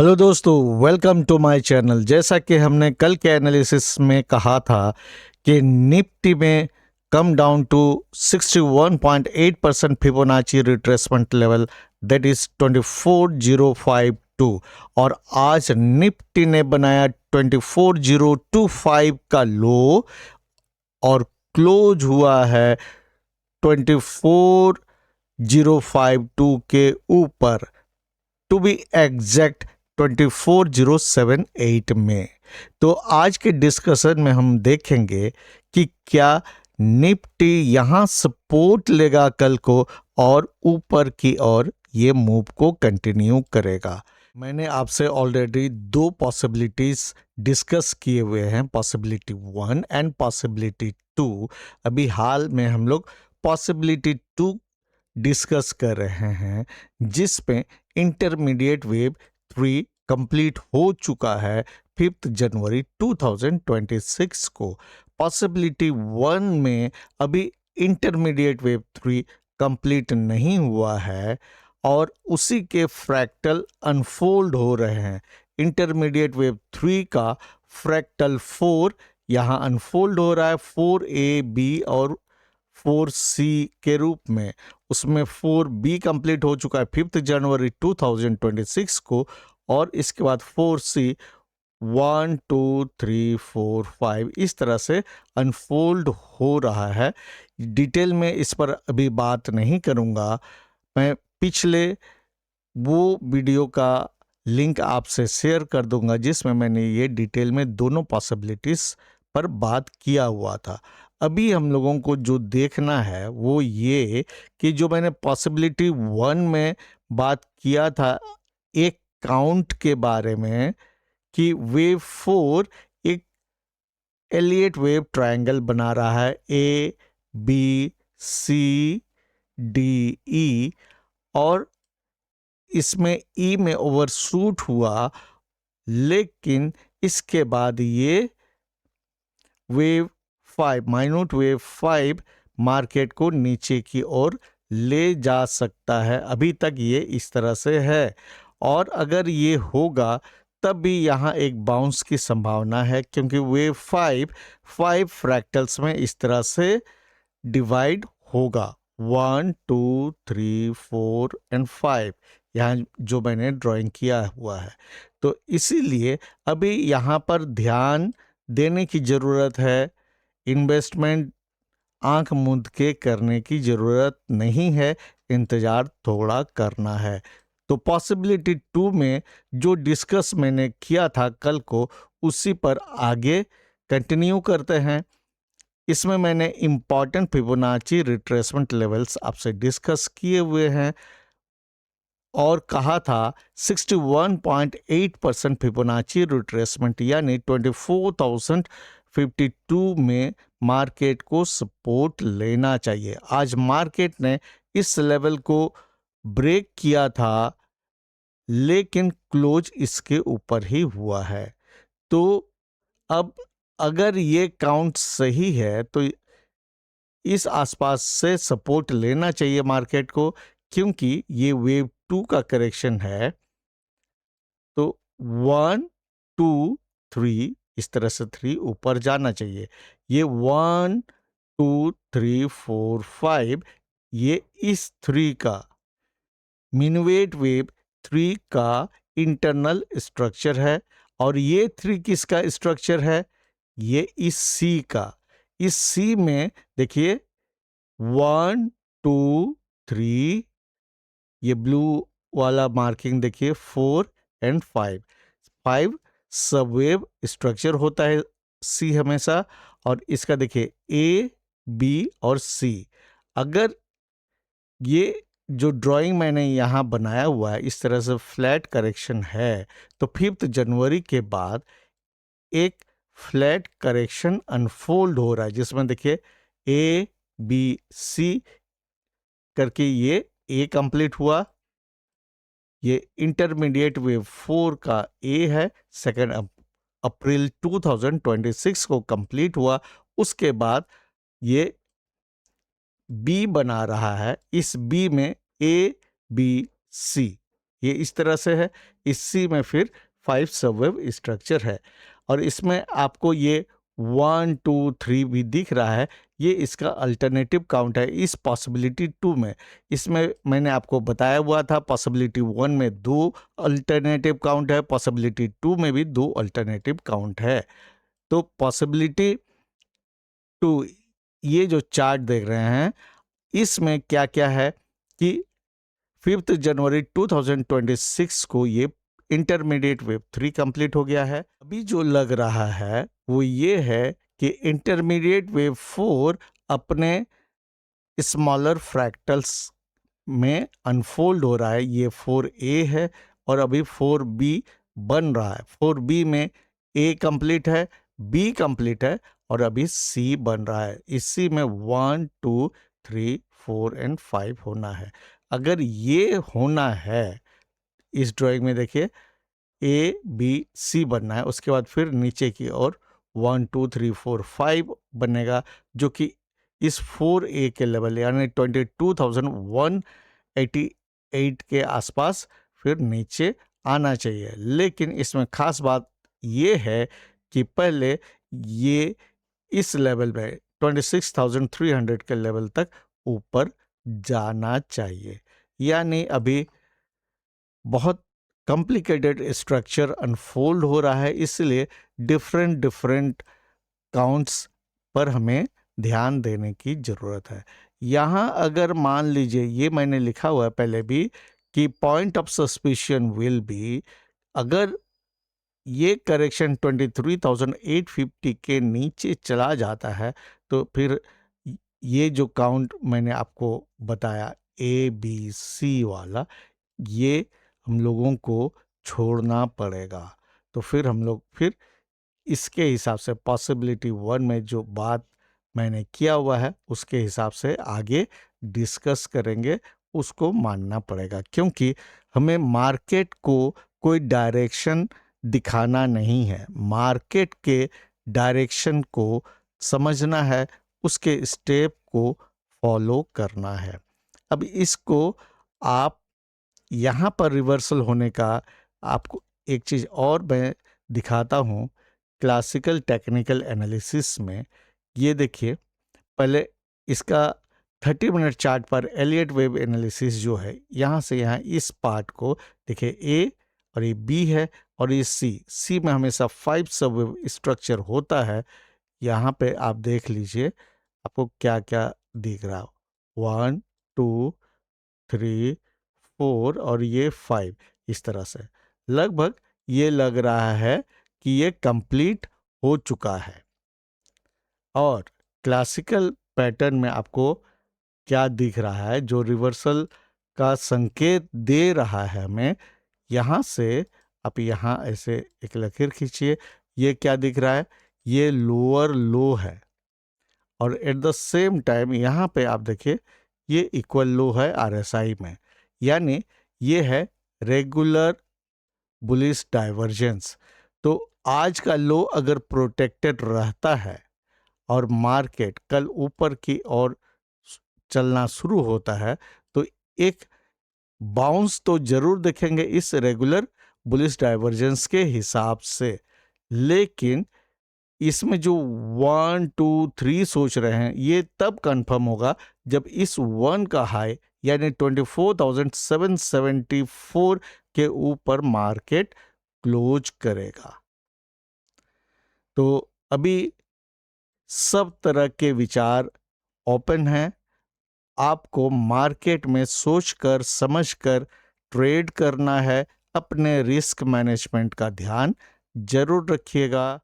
Hello दोस्तों, welcome to my channel. जैसा कि हमने कल के एनालिसिस में कहा था कि निफ्टी में come down to 61.8% Fibonacci retracement level, that is 24052, और आज निफ्टी ने बनाया 24025 का लो और क्लोज हुआ है 24052 के ऊपर, टू बी एग्जैक्ट 24078 में। तो आज के डिस्कशन में हम देखेंगे कि क्या निफ्टी यहां सपोर्ट लेगा कल को और ऊपर की ओर ये मूव को कंटिन्यू करेगा। मैंने आपसे ऑलरेडी दो पॉसिबिलिटीज डिस्कस किए हुए हैं, पॉसिबिलिटी 1 एंड पॉसिबिलिटी 2। अभी हाल में हम लोग पॉसिबिलिटी 2 डिस्कस कर रहे हैं, जिसमें इंटरमीडिएट वेव 3 कंप्लीट हो चुका है 5 जनवरी 2026 को। पॉसिबिलिटी 1 में अभी इंटरमीडिएट वेव 3 कंप्लीट नहीं हुआ है और उसी के फ्रैक्टल अनफोल्ड हो रहे हैं। इंटरमीडिएट वेव 3 का फ्रैक्टल 4 यहाँ अनफोल्ड हो रहा है, 4A, B और 4C के रूप में। उसमें 4B कंप्लीट हो चुका है 5 जनवरी 2026 को, और इसके बाद 4C 1 2 3 4 5 इस तरह से अनफोल्ड हो रहा है। डिटेल में इस पर अभी बात नहीं करूंगा। मैं पिछले वो वीडियो का लिंक आपसे शेयर कर दूंगा जिसमें मैंने ये डिटेल में दोनों पॉसिबिलिटीज पर बात किया हुआ था। अभी हम लोगों को जो देखना है वो ये कि जो मैंने पॉसिबिलिटी 1 में बात किया था एक काउंट के बारे में, कि वेव 4 एक एलियट वेव ट्रायंगल बना रहा है, ABCDE, और इसमें ई में ओवरशूट हुआ, लेकिन इसके बाद ये वेव 5 माइन्यूट वेव 5 मार्केट को नीचे की ओर ले जा सकता है। अभी तक ये इस तरह से है, और अगर ये होगा तब भी यहाँ एक बाउंस की संभावना है, क्योंकि वेव 5 फ्रैक्टल्स में इस तरह से डिवाइड होगा, 1 2 3 4 एंड 5, यहाँ जो मैंने ड्राइंग किया हुआ है। तो इसीलिए अभी यहाँ पर ध्यान देने की ज़रूरत है। इन्वेस्टमेंट आंख मूंद के करने की ज़रूरत नहीं है, इंतज़ार थोड़ा करना है। तो पॉसिबिलिटी 2 में जो डिस्कस मैंने किया था कल को, उसी पर आगे कंटिन्यू करते हैं। इसमें मैंने इम्पॉर्टेंट फिबोनाची रिट्रेसमेंट लेवल्स आपसे डिस्कस किए हुए हैं और कहा था 61.8% फिबोनाची रिट्रेसमेंट यानी 24,052 में मार्केट को सपोर्ट लेना चाहिए। आज मार्केट ने इस लेवल को ब्रेक किया था, लेकिन क्लोज इसके ऊपर ही हुआ है। तो अब अगर ये काउंट सही है तो इस आसपास से सपोर्ट लेना चाहिए मार्केट को, क्योंकि ये वेव 2 का करेक्शन है। तो 1 2 3 इस तरह से 3 ऊपर जाना चाहिए। ये 1 2 3 4 5 ये इस 3 का मिनवेट वेव 3 का इंटरनल स्ट्रक्चर है, और ये 3 किसका स्ट्रक्चर है? ये इस सी का। इस सी में देखिए 1 2 3, ये ब्लू वाला मार्किंग देखिए 4 एंड 5 सबवेव स्ट्रक्चर होता है सी हमेशा, और इसका देखिए ए बी और सी। अगर ये जो ड्राइंग मैंने यहाँ बनाया हुआ है इस तरह से फ्लैट करेक्शन है, तो 5 जनवरी के बाद एक फ्लैट करेक्शन अनफोल्ड हो रहा है, जिसमें देखिए ए बी सी करके ये ए कंप्लीट हुआ, ये इंटरमीडिएट वेव 4 का ए है, 2 अप्रैल 2026 को कंप्लीट हुआ। उसके बाद ये बी बना रहा है, इस बी में ए बी सी ये इस तरह से है। इसी में फिर 5 सबवेव स्ट्रक्चर है और इसमें आपको ये 1 2 3 भी दिख रहा है। ये इसका अल्टरनेटिव काउंट है इस पॉसिबिलिटी 2 में। इसमें मैंने आपको बताया हुआ था पॉसिबिलिटी 1 में 2 अल्टरनेटिव काउंट है, पॉसिबिलिटी 2 में भी 2 अल्टरनेटिव काउंट है। तो पॉसिबिलिटी 2 ये जो चार्ट देख रहे हैं इसमें क्या क्या है कि 5 जनवरी 2026 को ये इंटरमीडिएट वेव 3 कंप्लीट हो गया है। अभी जो लग रहा है वो ये है कि इंटरमीडिएट वेव 4 अपने स्मॉलर फ्रैक्टल्स में अनफोल्ड हो रहा है। ये 4A है और अभी 4B बन रहा है। 4B में A कंप्लीट है, B कंप्लीट है और अभी C बन रहा है। इसी में 1 2 3 4 एंड 5 होना है। अगर ये होना है इस ड्राइंग में देखिए A B C बनना है, उसके बाद फिर नीचे की ओर 1 2 3 4 5 बनेगा जो कि इस 4A के लेवल यानी 22,188 के आसपास फिर नीचे आना चाहिए। लेकिन इसमें खास बात ये है कि पहले ये इस लेवल में 26,300 के लेवल तक ऊपर जाना चाहिए। यानी अभी बहुत कॉम्प्लिकेटेड स्ट्रक्चर अनफोल्ड हो रहा है, इसलिए डिफरेंट काउंट्स पर हमें ध्यान देने की ज़रूरत है। यहाँ अगर मान लीजिए ये मैंने लिखा हुआ है पहले भी कि point of suspicion will be, अगर ये करेक्शन 23,850 के नीचे चला जाता है तो फिर ये जो काउंट मैंने आपको बताया ABC वाला, ये हम लोगों को छोड़ना पड़ेगा। तो फिर हम लोग फिर इसके हिसाब से पॉसिबिलिटी 1 में जो बात मैंने किया हुआ है उसके हिसाब से आगे डिस्कस करेंगे, उसको मानना पड़ेगा क्योंकि हमें मार्केट को कोई डायरेक्शन दिखाना नहीं है। मार्केट के डायरेक्शन को समझना है, उसके स्टेप को फॉलो करना है। अब इसको आप यहाँ पर रिवर्सल होने का आपको एक चीज़ और मैं दिखाता हूँ क्लासिकल टेक्निकल एनालिसिस में। ये देखिए पहले इसका 30 मिनट चार्ट पर एलियट वेव एनालिसिस जो है यहाँ से यहाँ इस पार्ट को देखिए A और ये B है और ये C में हमेशा 5 सब वेव स्ट्रक्चर होता है। यहाँ पे आप देख लीजिए आपको क्या क्या दिख रहा हो 1 2 3 4 और ये 5 इस तरह से लगभग ये लग रहा है कि ये कंप्लीट हो चुका है। और क्लासिकल पैटर्न में आपको क्या दिख रहा है जो रिवर्सल का संकेत दे रहा है हमें, यहाँ से आप यहाँ ऐसे एक लकीर खींचिए, ये क्या दिख रहा है, ये लोअर लो है और एट द सेम टाइम यहाँ पे आप देखिए ये इक्वल लो है RSI में, यानी ये है रेगुलर बुलिश डाइवर्जेंस। तो आज का लो अगर प्रोटेक्टेड रहता है और मार्केट कल ऊपर की ओर चलना शुरू होता है तो एक बाउंस तो जरूर देखेंगे इस रेगुलर बुलिश डाइवर्जेंस के हिसाब से। लेकिन इसमें जो 1 2 3 सोच रहे हैं ये तब कंफर्म होगा जब इस 1 का हाई यानी 24,774 के ऊपर मार्केट क्लोज करेगा। तो अभी सब तरह के विचार ओपन हैं। आपको मार्केट में सोचकर समझकर ट्रेड करना है। अपने रिस्क मैनेजमेंट का ध्यान जरूर रखिएगा।